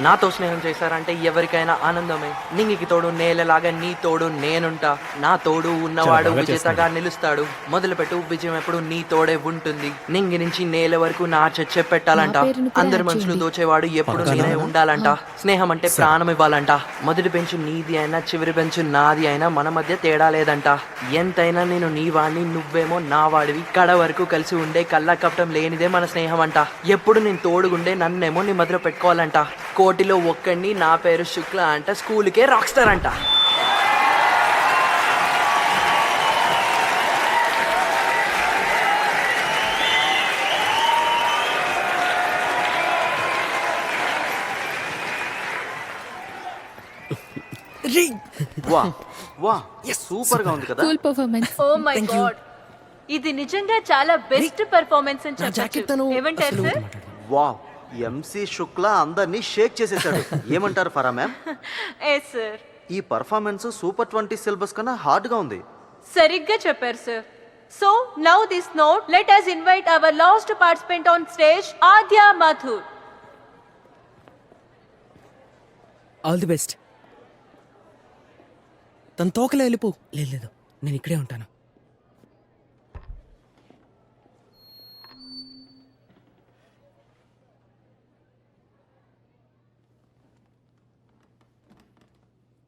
నాతో స్నేహం చేశారంటే ఎవరికైనా ఆనందమే. నింగికి తోడు నేలలాగా నీ తోడు నేనుంటా. నా తోడు ఉన్నవాడు బాగా విజేతగా నిలుస్తాడు. మొదలుపెట్టు విజయం ఎప్పుడు నీ తోడే ఉంటుంది. నింగి నుంచి నేల వరకు నా చర్చ పెట్టాలంట. నా పేరును కూడా అందరి యాడ్ మనసులు చేయండి. దోచేవాడు ఎప్పుడు పక్కన నేనే ఉండాలంట. స్నేహం అంటే ప్రాణం ఇవ్వాలంట. మొదటి బెంచు నీది అయినా చివరి బెంచు నాది అయినా మన మధ్య తేడా లేదంట. ఎంతైనా నేను నీ వాడిని, నువ్వేమో నా వాడివి. కడ వరకు కలిసి ఉండే కల్లా కపటం లేనిదే మన స్నేహం అంట. ఎప్పుడు నేను తోడుగుండే నన్నేమో నీ మధ్యలో పెట్టుకోవాలంట. కోటిలో ఒక్కడిని, నా పేరు శుక్ల అంట, స్కూల్కే రాక్ స్టార్ అంట. వా వా సూపర్ గా ఉంది కదా. Cool performance. Oh my god, ఇది నిజంగా చాలా బెస్ట్ పెర్ఫార్మెన్స్ అని చెప్పొచ్చు. ఏమంటారు సార్? వా ఎంసీ శుక్ల అందరినీ షేక్ చేసేసాడు. ఏమంటారు ఫరా మ్యామ్? ఏ సార్, ఈ పర్ఫార్మెన్స్ సూపర్ 20 సిలబస్ కన్నా హార్డ్ గా ఉంది. సరిగ్గా చెప్పారు sir. So now this note, let us invite our last participant on stage, Aadya Mathur. All the best. తన తోకలే వెళ్ళిపో. లేదు నేను ఇక్కడే ఉంటాను.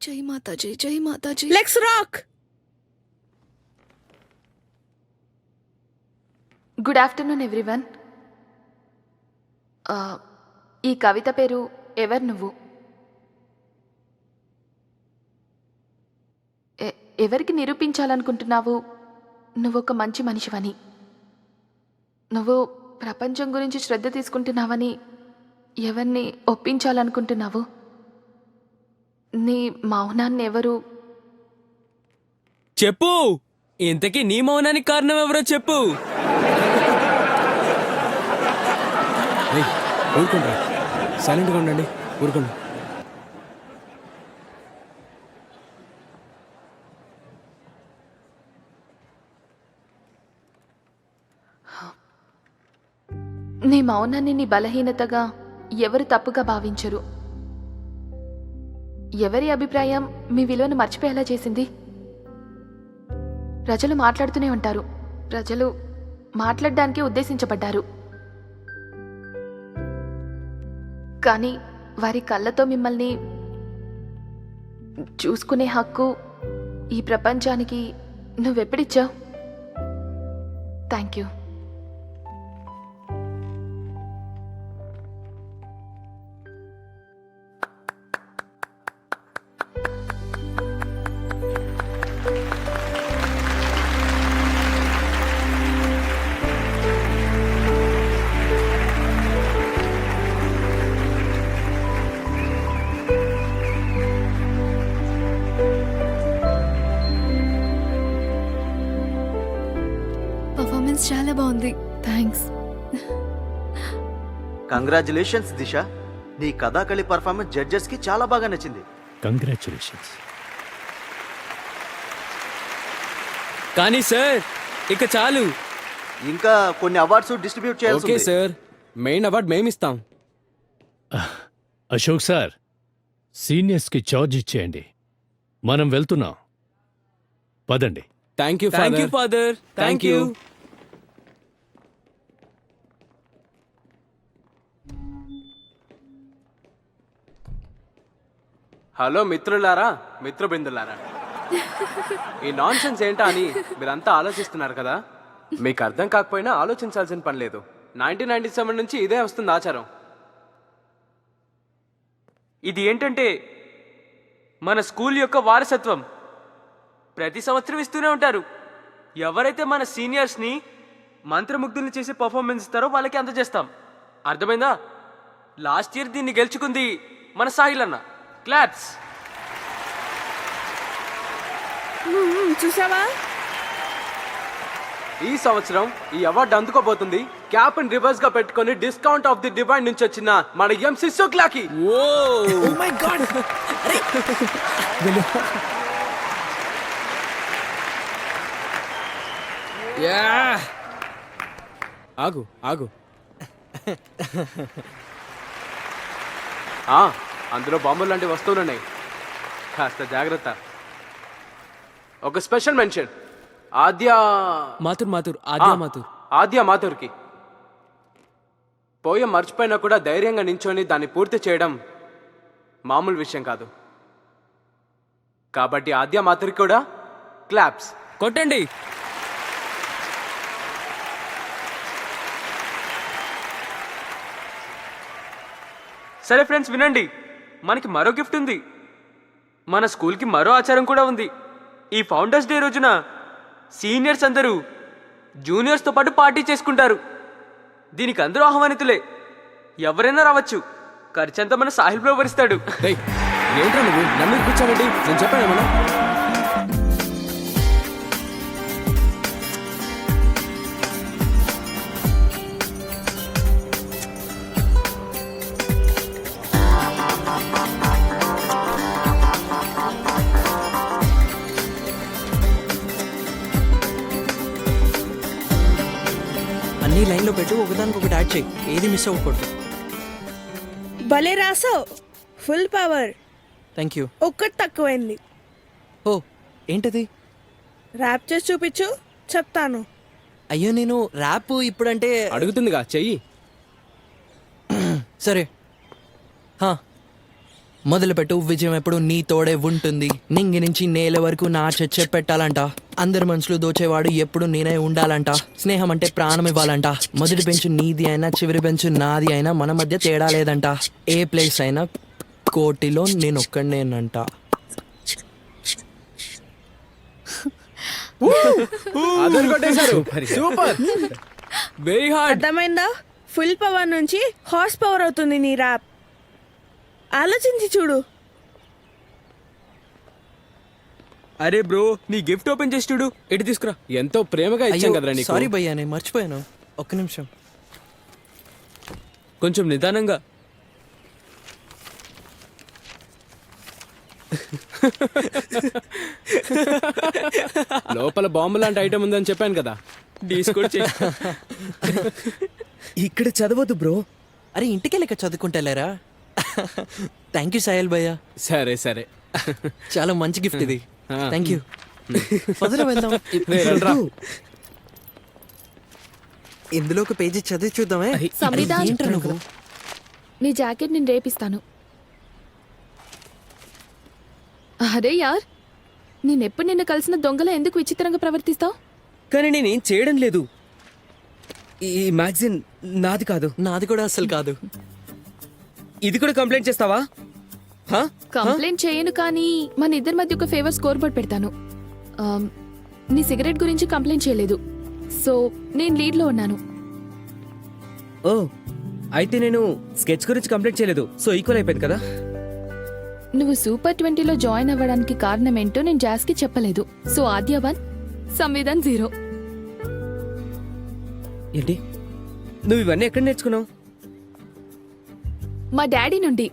జై మాతాజీ, జై Mataji. Let's rock. Good afternoon everyone. ఈ కవిత పేరు ఎవరు నువ్వు? ఎవరికి నిరూపించాలనుకుంటున్నావు నువ్వు ఒక మంచి మనిషివని? నువ్వు ప్రపంచం గురించి శ్రద్ధ తీసుకుంటున్నావని ఎవరిని ఒప్పించాలనుకుంటున్నావు? నీ మౌనాన్ని ఎవరు? చెప్పు. ఇంతకీ నీ మౌనానికి కారణం ఎవరో చెప్పు. ఊరుకోండి, సైలెంట్గా ఉండండి. ఊరుకోండి. నీ మౌనాన్ని నీ బలహీనతగా ఎవరు తప్పుగా భావించరు. ఎవరి అభిప్రాయం మీ విలువను మర్చిపోయేలా చేసింది? ప్రజలు మాట్లాడుతూనే ఉంటారు. ప్రజలు మాట్లాడడానికే ఉద్దేశించబడ్డారు. కానీ వారి కళ్ళతో మిమ్మల్ని చూసుకునే హక్కు ఈ ప్రపంచానికి నువ్వెప్పుడిచ్చావు? Thank you. పర్ఫార్మెన్స్ చాలా బాగుంది. థ్యాంక్స్. కంగ్రాచులేషన్స్ దిశ, నీ కథాకళి పర్ఫార్మెన్స్ జడ్జెస్ కి చాలా బాగా నచ్చింది. కంగ్రాచులేషన్స్. కానీ సార్ ఇక చాలు. ఇంకా కొన్ని అవార్డ్స్ డిస్ట్రిబ్యూట్ చేయాల్సి ఓకే ఉంది. సార్, మెయిన్ అవార్డ్ మేమిస్తాం. అశోక్ సార్, సీనియర్స్కి చార్జ్ ఇచ్చేయండి. మనం వెళ్తున్నాం, పదండి. Thank you father. Thank you. Hello మిత్రులారా, మిత్రబృందులారా, ఈ నాన్ సెన్స్ ఏంటా అని మీరంతా ఆలోచిస్తున్నారు కదా. మీకు అర్థం కాకపోయినా ఆలోచించాల్సిన పని లేదు. 1997 నుంచి ఇదే వస్తుంది ఆచారం. ఇది ఏంటంటే మన స్కూల్ యొక్క వారసత్వం. ప్రతి సంవత్సరం ఇస్తూనే ఉంటారు. ఎవరైతే మన సీనియర్స్ని మంత్రముగ్ధుల్ని చేసి పర్ఫార్మెన్స్ ఇస్తారో వాళ్ళకి అందజేస్తాం. అర్థమైందా? లాస్ట్ ఇయర్ దీన్ని గెలుచుకుంది మన సాహిల్ అన్న. క్లాప్స్. చూసావా? ఈ సంవత్సరం ఈ అవార్డు అందుకోబోతుంది క్యాప్ అండ్ రివర్స్ గా పెట్టుకొని డిస్కౌంట్ ఆఫ్ ది డివైన్ నుంచి వచ్చిన మన ఎంసీ శుక్లాకి. Oh my god. ఆగు. అందులో బాంబులు లాంటి వస్తువులు ఉన్నాయి, కాస్త జాగ్రత్త. ఒక స్పెషల్ మెన్షన్ ఆద్య మాథుర్కి. పోయం మర్చిపోయినా కూడా ధైర్యంగా నించొని దాన్ని పూర్తి చేయడం మామూలు విషయం కాదు. కాబట్టి ఆద్య మాథుర్కి కూడా క్లాప్స్ కొట్టండి. సరే ఫ్రెండ్స్, వినండి, మనకి మరో గిఫ్ట్ ఉంది. మన స్కూల్కి మరో ఆచారం కూడా ఉంది. ఈ ఫౌండర్స్ డే రోజున సీనియర్స్ అందరూ జూనియర్స్తో పాటు పార్టీ చేసుకుంటారు. దీనికి అందరూ ఆహ్వానితులే, ఎవరైనా రావచ్చు. ఖర్చంతా మన సాహిల్ బ్రో భరిస్తాడు. ఏంట్రా నువ్వు నన్ను కూర్చోబెట్టి నేను చెప్పాను ఏమన్నా? అన్ని లైన్లో పెట్టు, ఒకదానికి ఒకటి యాడ్ చేయి, ఏది మిస్ అవ్వకూడదు. భలే రాసావు, ఫుల్ పవర్. Thank you. ఒక్కటి తక్కువైంది. ఓ ఏంటది? ర్యాప్ చేసి చూపించు, చెప్తాను. అయ్యో నేను ర్యాప్ ఇప్పుడంటే అడుగుతుందిగా చెయ్యి. సరే మొదలుపెట్టు. విజయం ఎప్పుడు నీ తోడే ఉంటుంది, నింగి నుంచి నేల వరకు నా చర్చ పెట్టాలంట. అందరి మనుషులు దోచేవాడు ఎప్పుడు నేనే ఉండాలంట. స్నేహం అంటే ప్రాణం ఇవ్వాలంట. మొదటి బెంచ్ నీది అయినా చివరి బెంచ్ నాది అయినా మన మధ్య తేడా లేదంట. ఏ ప్లేస్ అయినా కోటిలో నేను ఒక్కడనేనంట. Super, very hard. అర్థమైందా? ఫుల్ పవర్ నుంచి హార్స్ పవర్ అవుతుంది నీ ర్యాప్. ఆలోచించి చూడు. అరే బ్రో, నీ గిఫ్ట్ ఓపెన్ చేసి చూడు. ఎటు తీసుకురా. ఎంతో ప్రేమగా ఇచ్చాం కదరా నీకు. సారీ భయ్యా, నేను మర్చిపోయాను. ఒక్క నిమిషం. కొంచెం నిదానంగా. లోపల బాంబు లాంటి ఐటమ్ ఉందని చెప్పాను కదా. ఇక్కడ చదవద్దు బ్రో. అరే ఇంటికి లెక్క చదువుకుంటలేరా? థ్యాంక్ యూ సాయల్ భయ్యా. సరే సరే, చాలా మంచి గిఫ్ట్ ఇది. Thank you. పదరా వెళ్దాం. ఇందులో ఒక పేజీ చదివి చూద్దామే. సంవిధాన్. ఏంట్రా నువ్వు? నీ జాకెట్ నేను రేపిస్తాను. అరే యార్, నేనెప్పుడు నిన్ను కలిసిన దొంగలా ఎందుకు విచిత్రంగా ప్రవర్తిస్తావు? కానీ నేనేం చేయడం లేదు. ఈ మ్యాగజైన్ నాది కాదు. నాది కూడా అసలు కాదు. ఇది కూడా కంప్లైంట్ చేస్తావా? కంప్లైంట్ చేయను, కానీ మన ఇద్దరి మధ్య ఒక ఫేవర్ స్కోర్ బోర్డ్ పెడతాను. నీ సిగరెట్ గురించి కంప్లైంట్ చేయలేదు, సో నేను లీడ్లో ఉన్నాను. ఓ, అయితే నేను స్కెచ్ గురించి కంప్లైంట్ చేయలేదు, సో ఈక్వల్ అయిపోయింది కదా. నువ్వు సూపర్ 20లో జాయిన్ అవ్వడానికి కారణం ఏంటో నేను జాస్కి చెప్పలేదు. సో ఆద్య 1, సంవిధాన్ 0. ఏంటి నువ్వు ఇవన్నీ ఎక్కడ నేర్చుకున్నావు? మా డాడీ నుండి.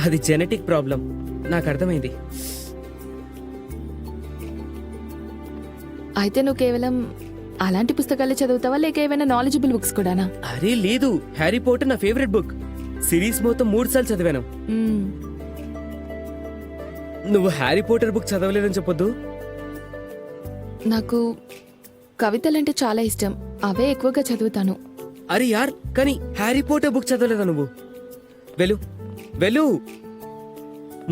అది జెనెటిక్ ప్రాబ్లం, నాకు అర్థమైంది. అయితే నువ్వు కేవలం అలాంటి పుస్తకాలే చదువుతావా, లేక ఏమైనా నాలెడ్జబుల్ బుక్స్ కూడానా? అరే లేదు, హ్యారీ పోటర్ నా ఫేవరెట్ బుక్. సిరీస్ మొత్తం 3 సార్లు చదివాను. మ్మ్. నువ్వు హ్యారీ పోటర్ బుక్ చదవలేదని చెప్పొద్దు. నాకు కవితలంటే చాలా ఇష్టం, అవే ఎక్కువగా చదువుతాను. అరే యార్, కానీ హ్యారీ పోటర్ బుక్ చదవలేదా నువ్వు? వెళ్ళు వెళ్ళు,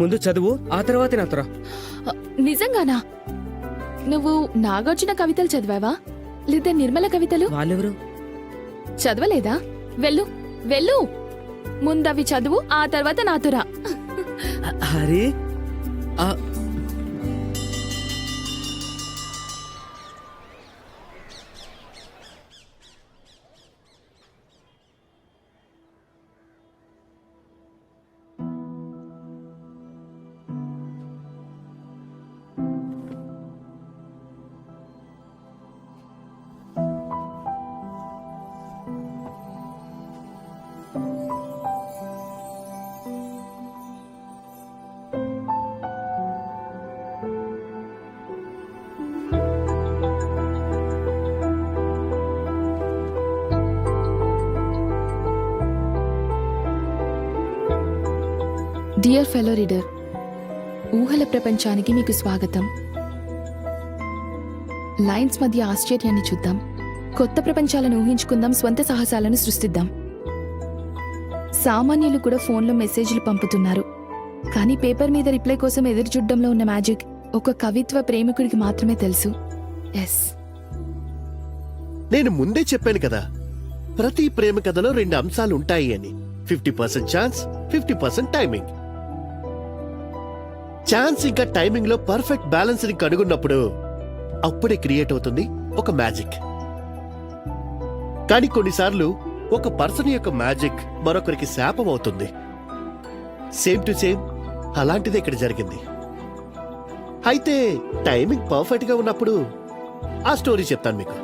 ముందు చదువు, ఆ తర్వాత నాతో రా. నిజంగానా? నువ్వు నాగార్జున కవితలు చదివావా, లేదా నిర్మల కవితలు? వాళ్ళెవరు? చదవలేదా? వెళ్ళు వెళ్ళు, ముందవి చదువు, ఆ తర్వాత నాతో రా. అరే డియర్ ఫెలో రీడర్, ఊహల ప్రపంచానికి మీకు స్వాగతం. లైన్స్ మధ్య ఆశ్చర్యాన్ని చూద్దాం, కొత్త ప్రపంచాలను ఊహించుకుందాం, స్వంత సాహసాలను సృష్టిద్దాం. సామాన్యులు కూడా ఫోన్లో మెసేజ్లు పంపుతున్నారు, కానీ పేపర్ మీద రిప్లై కోసం ఎదురు చూడడంలో ఉన్న మ్యాజిక్ ఒక కవిత్వ ప్రేమికుడికి మాత్రమే తెలుసు. ఎస్, నేను ముందే చెప్పాను కదా, ప్రతి ప్రేమ కథలో 2 అంశాలు ఉంటాయి అని. 50% ఛాన్స్, 50% టైమింగ్. ఛాన్స్ ఇంకా టైమింగ్ లో పర్ఫెక్ట్ బ్యాలెన్స్ ని కనుగొన్నప్పుడు అప్పుడే క్రియేట్ అవుతుంది ఒక మ్యాజిక్. కానీ కొన్నిసార్లు ఒక పర్సన్ యొక్క మ్యాజిక్ మరొకరికి శాపం అవుతుంది. సేమ్ టు సేమ్ అలాంటిదే ఇక్కడ జరిగింది. అయితే టైమింగ్ పర్ఫెక్ట్ గా ఉన్నప్పుడు ఆ స్టోరీ చెప్తాను మీకు.